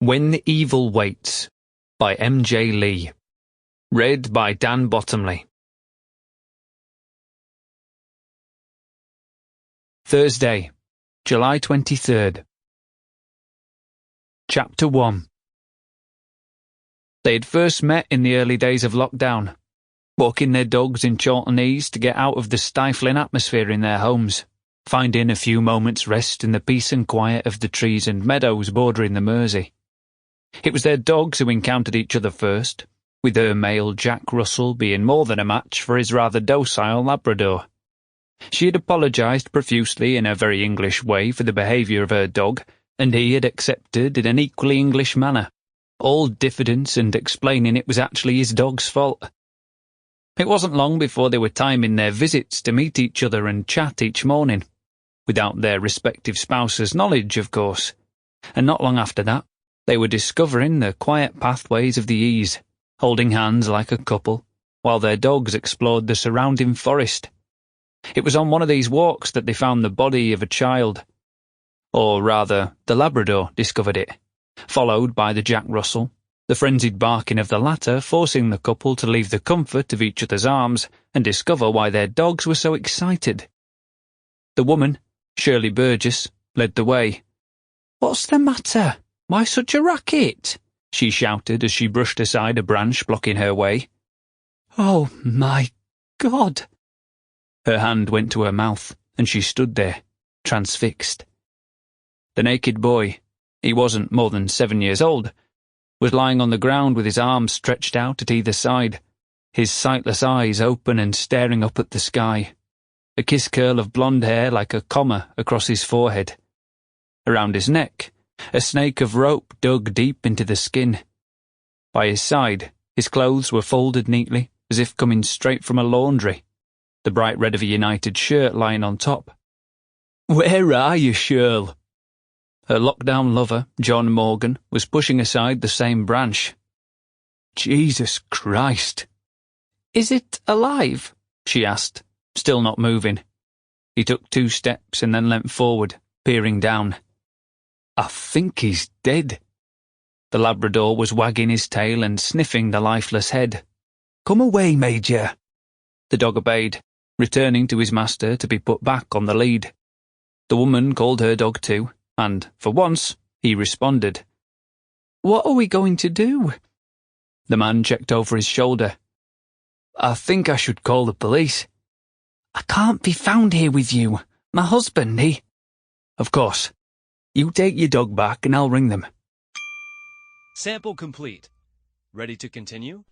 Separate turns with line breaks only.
When the Evil Waits by M.J. Lee. Read by Dan Bottomley. Thursday, July 23rd. Chapter 1. They had first met in the early days of lockdown, walking their dogs in Chawtonese to get out of the stifling atmosphere in their homes, finding a few moments' rest in the peace and quiet of the trees and meadows bordering the Mersey. It was their dogs who encountered each other first, with her male Jack Russell being more than a match for his rather docile Labrador. She had apologised profusely in a very English way for the behaviour of her dog, and he had accepted in an equally English manner, all diffidence and explaining it was actually his dog's fault. It wasn't long before they were timing their visits to meet each other and chat each morning, without their respective spouses' knowledge, of course, and not long after that, they were discovering the quiet pathways of the Ease, holding hands like a couple, while their dogs explored the surrounding forest. It was on one of these walks that they found the body of a child. Or rather, the Labrador discovered it, followed by the Jack Russell, the frenzied barking of the latter forcing the couple to leave the comfort of each other's arms and discover why their dogs were so excited. The woman, Shirley Burgess, led the way. "What's the matter? Why such a racket?" she shouted as she brushed aside a branch blocking her way. "Oh, my God!" Her hand went to her mouth, and she stood there, transfixed. The naked boy, he wasn't more than 7 years old, was lying on the ground with his arms stretched out at either side, his sightless eyes open and staring up at the sky, a kiss curl of blonde hair like a comma across his forehead. Around his neck, a snake of rope dug deep into the skin. By his side, his clothes were folded neatly, as if coming straight from a laundry, the bright red of a United shirt lying on top. "Where are you, Shirl?" Her lockdown lover, John Morgan, was pushing aside the same branch. "Jesus Christ!" "Is it alive?" she asked, still not moving. He took 2 steps and then leant forward, peering down. "I think he's dead." The Labrador was wagging his tail and sniffing the lifeless head. "Come away, Major." The dog obeyed, returning to his master to be put back on the lead. The woman called her dog too, and, for once, he responded. "What are we going to do?" The man checked over his shoulder. "I think I should call the police." "I can't be found here with you. My husband, he—" "Of course. You take your dog back and I'll ring them."
Sample complete. Ready to continue?